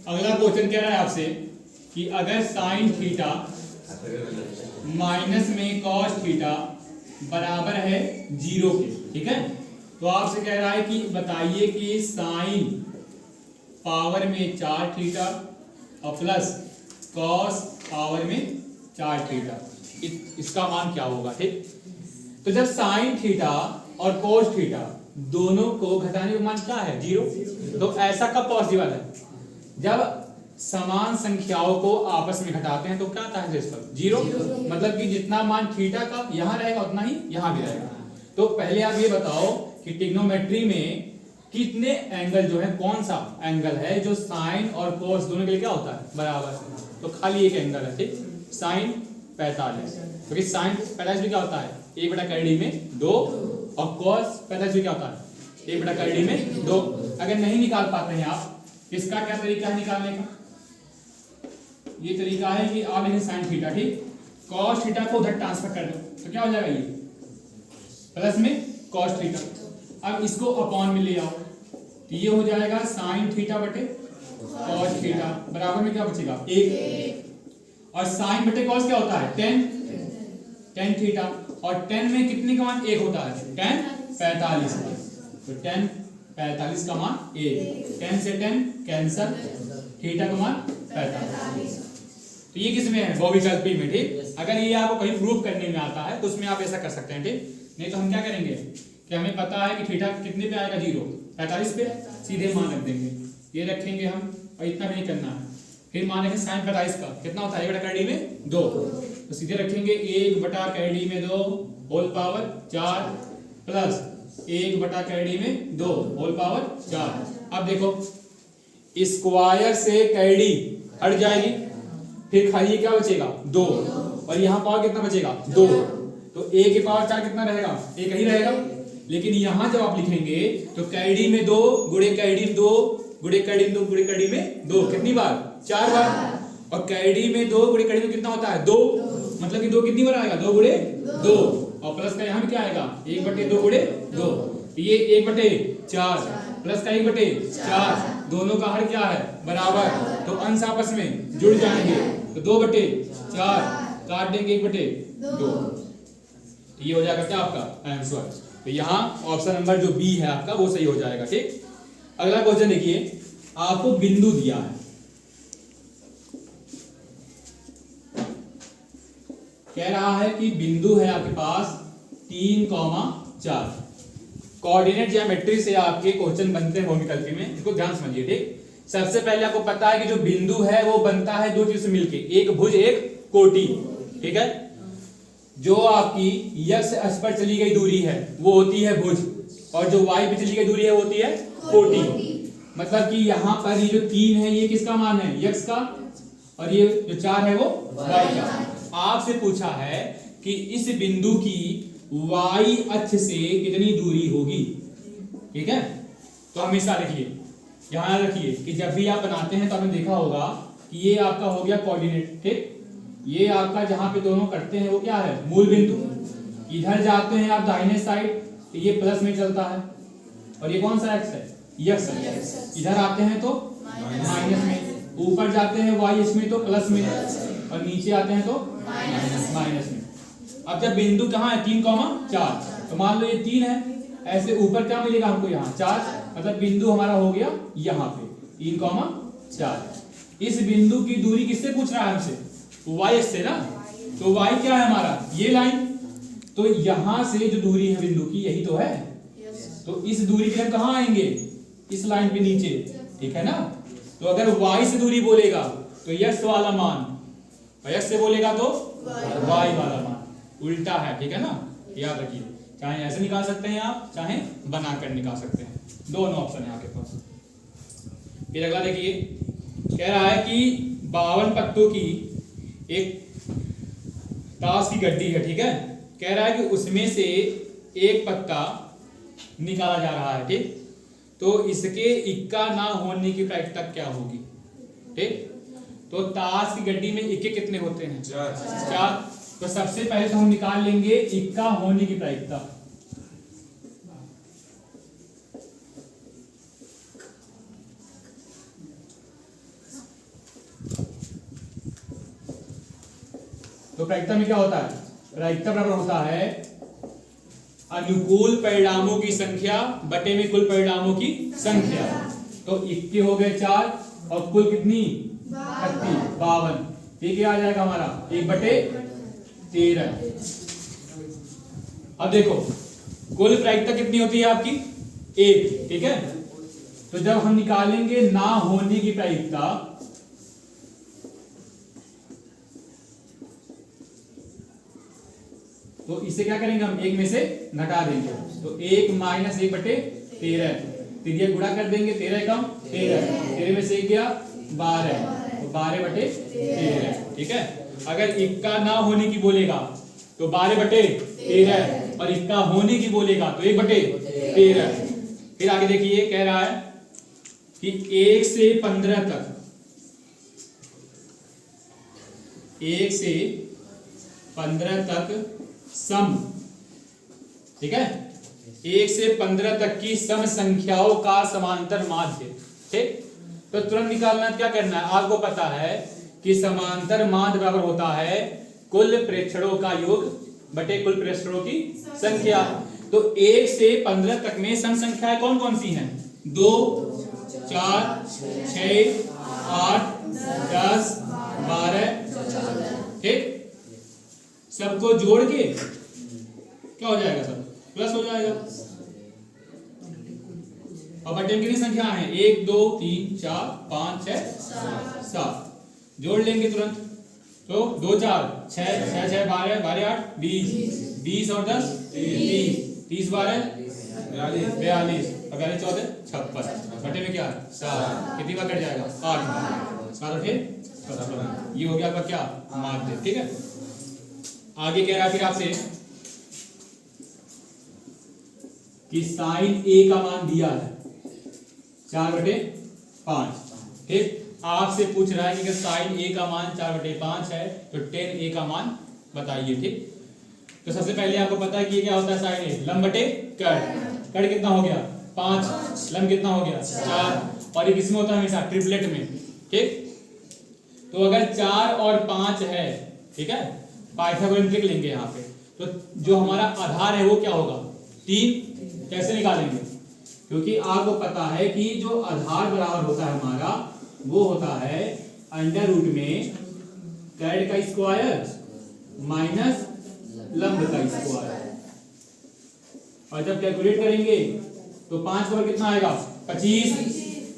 अगला क्वेश्चन कह रहा है आपसे कि अगर साइन थीटा माइनस में कॉस थीटा बराबर है 0 के, ठीक है, तो आपसे कह रहा है कि बताइए कि साइन पावर में 4 थीटा और प्लस कॉस पावर में 4 थीटा, इसका मान क्या होगा। ठीक, तो जब साइन थीटा और कोस थीटा दोनों को घटाने का मान क्या है 0, तो ऐसा कब पॉसिबल है, जब समान संख्याओं को आपस में घटाते हैं तो क्या आता है 0, मतलब कि जितना मान थीटा का यहाँ रहेगा उतना ही यहाँ भी रहेगा। तो पहले आप ये बताओ कि ट्रिग्नोमेट्री में कितने एंगल जो है, कौन सा एंगल है जो साइन और कोस दोनों के लिए क्या होता है बराबर, तो खाली एक एंगल है, ठीक, साइन 45, क्योंकि साइन 45 भी क्या होता है 1/2 में 2 और कॉस 45 भी क्या होता है 1/2 में 2। अगर नहीं निकाल पाते हैं आप, इसका क्या तरीका है निकालने का, ये तरीका है कि आप लिखें साइन थीटा, ठीक, कॉस थीटा को उधर ट्रांसफर कर दो तो क्या हो जाएगा ये प्लस में कॉस थीटा, अब इसको अपॉन में ले आओ तो ये हो जाएगा साइन थीटा बटे कॉस थीटा बराबर में क्या बचेगा 1, और साइन बटे कॉस क्या होता है 10 थीटा, और 10 में कितने का मान 1 होता है 10 45, तो 10 45 का मान 1, 10 से 10 कैंसल, थीटा का मान 45। तो ये किस में है बहुविकल्पी में, ठीक। अगर ये आपको कहीं प्रूफ करने में आता है तो उसमें आप ऐसा कर सकते हैं, ठीक, नहीं तो हम क्या करेंगे कि हमें पता है कि थीटा कितने पे आएगा 0 45 पे, सीधे मान रख देंगे, ये रखेंगे हम, और इतना भी नहीं करना है, फिर मान रखेंगे साइन 45 का कितना होता है 1/2 में 2, तो सीधे रखेंगे 1/2 में 2 होल पावर 4 प्लस 1/2 में 2 होल पावर 4। अब देखो स्क्वायर से कैडी हट जाएगी, फिर खाली क्या बचेगा 2, और यहाँ पावर कितना बचेगा 2, तो a की पावर 4 कितना रहेगा 1 ही रहेगा। लेकिन यहाँ जब आप लिखेंगे तो कैडी में 2 गुणे कैडी 2 गुणे कैडी 2 गुणे कैडी में 2 कितनी बार 4 बार, और कैडी में 2 गुणे कैडी में कितना होता है 2, मतलब कि 2 कितनी बार आएगा 2 गुणे 2, और प्लस का यहाँ भी क्या आएगा 1/2 गुणे 2, ये 1/4 प्लस का 1/4, दोनों का हर क्या है बराबर, तो अंश आपस में जुड़ जाएंगे, तो 2/4 काट देंगे 1/2, ये हो जाएगा क्या आपका आंसर। तो यहाँ ऑप्शन नंबर जो बी है आपका वो सही हो जाएगा, ठीक। अगला क्वेश्चन देखिए, आपको बिंदु दिया है, कह रहा है कि बिंदु है आपके पास 3,4, कोऑर्डिनेट ज्योमेट्री से आपके क्वेश्चन बनते हैं बहुविकल्पी में, इसको ध्यान समझिए, ठीक। सबसे पहले आपको पता है कि जो बिंदु है वो बनता है दो चीज से मिलके, एक भुज एक कोटि, ठीक है। जो आपकी x अक्ष पर चली गई दूरी है वो होती है भुज, और जो y पे चली गई दूरी है वो होती है कोटि। मतलब कि यहाँ पर ये जो 3 है ये किसका मान है x का, और ये जो 4 है वो y का। आपसे पूछा है कि इस बिंदु की y अक्ष से कितनी दूरी होगी, ठीक है। तो हमेशा रखिए, यहाँ रखिए कि जब भी आप बनाते हैं तो आपने देखा होगा कि ये आपका हो गया कोऑर्डिनेट, ठीक, ये आपका जहां पे दोनों कटते हैं वो क्या है मूल बिंदु, इधर जाते हैं आप दाहिने साइड तो ये प्लस में चलता है, और ये कौन सा एक्स है यक्स है, इधर आते हैं तो माइनस में, ऊपर जाते हैं वाई इसमें तो प्लस में, और नीचे आते हैं तो माइनस में। अब जब बिंदु कहाँ है 3,4, तो मान लो ये 3 है, ऐसे ऊपर क्या मिलेगा हमको यहाँ 4, मतलब बिंदु हमारा हो गया यहाँ पे 3,4। इस बिंदु की दूरी किससे पूछ रहा है हमसे y से ना, तो y क्या है हमारा ये लाइन, तो यहां से जो दूरी है बिंदु की यही तो है, तो इस दूरी पे हम कहां आएंगे इस लाइन पे नीचे, ठीक है ना। तो अगर y से दूरी बोलेगा तो x वाला मान, और x से बोलेगा तो y वाला मान, उल्टा है, ठीक है ना, याद रखिए। चाहे ऐसे निकाल सकते हैं आप, चाहे बनाकर निकाल सकते हैं, दोनों ऑप्शन है आपके पास। फिर अगला देखिए, कह रहा है कि 52 पत्तों की एक ताश की गड्डी है, ठीक है, कह रहा है कि उसमें से एक पत्ता निकाला जा रहा है, ठीक, तो इसके इक्का ना होने की प्रायिकता क्या होगी, ठीक। तो ताश की गड्डी में इक्के कितने होते हैं 4, तो सबसे पहले तो हम निकाल लेंगे इक्का होने की प्रायिकता, तो प्रायिकता में क्या होता है, प्रायिकता बराबर होता है अनुकूल परिणामों की संख्या बटे में कुल परिणामों की संख्या। तो 21 हो गए 4 और कुल कितनी 52, ये क्या आ जाएगा हमारा 1/13। अब देखो कुल प्रायिकता कितनी होती है आपकी 1, ठीक है। तो जब हम निकालेंगे ना होने की प्रायिकता, तो इसे क्या करेंगे हम 1 में से घटा देंगे। तो 1 - 1/13, तिरिया गुणा कर देंगे, 13 कम 13 में से 1 गया 12, तो 12/13, ठीक है। अगर 1 का ना होने की बोलेगा तो 12/13 और 1 का होने की बोलेगा तो 1/13। फिर आगे देखिए कह रहा है कि 1 से 15 तक, 1 से 15 तक सम, ठीक है, 1 से 15 तक की सम संख्याओं का समांतर माध्य, ठीक। तो तुरंत निकालना क्या करना है, आपको पता है कि समांतर माध्य बराबर होता है कुल प्रेक्षणों का योग बटे कुल प्रेक्षणों की संख्या। तो 1 से 15 तक में सम संख्याएं कौन कौन सी हैं, 2, 4, 6, 8, 10, 12, ठीक। सबको जोड़ के क्या हो जाएगा, सब प्लस हो जाएगा। और बटे में कितनी संख्या है, 1, 2, 3, 4, 5, 6, 7, जोड़ लेंगे तुरंत। तो 2, 4, 6, 6, 6, 12, 12, 8, 20, 20 और 10, 30, 30, 12, 42, 42, 14, 56, बटे में क्या है 7, कितनी बार कट जाएगा 8 बार, 7 और 15, ये हो गया आपका क्या माध्य, ठीक है। आगे कह रहा है फिर आपसे कि साइन ए का मान दिया है 4/5, ठीक। आपसे पूछ रहा है कि साइन ए का मान 4/5 है तो tan ए का मान बताइए, ठीक। तो सबसे पहले आपको पता है कि ये क्या होता है, साइन ए लंब बटे कट, कट कितना हो गया 5, लंब कितना हो गया 4, और ये किसमें होता है हमेशा ट्रिपलेट में, ठीक। तो अगर 4 और 5 है, ठीक है, पाइथागोरन ट्रिक लेंगे यहाँ पे, तो जो हमारा आधार है वो क्या होगा 3। कैसे निकालेंगे, क्योंकि आपको पता है कि जो आधार बराबर होता है हमारा वो होता है अंडर रूट में कैड का स्क्वायर माइनस लंब का स्क्वायर, और जब कैलकुलेट करेंगे तो 5 का कितना आएगा 25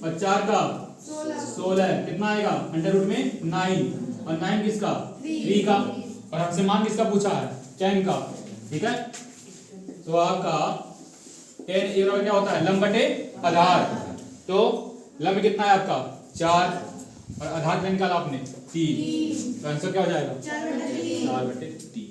और 4 का 16, कितना आएगा अंडर रूट में 9, और 9 किसका 3 का, और हमसे मान किसका पूछा है 10 का, ठीक है। तो आपका tan ए बराबर क्या होता है लंब बटे आधार, तो लंब कितना है आपका 4 और आधार कितना निकाला आपने 3, तो आंसर क्या हो जाएगा 4/3।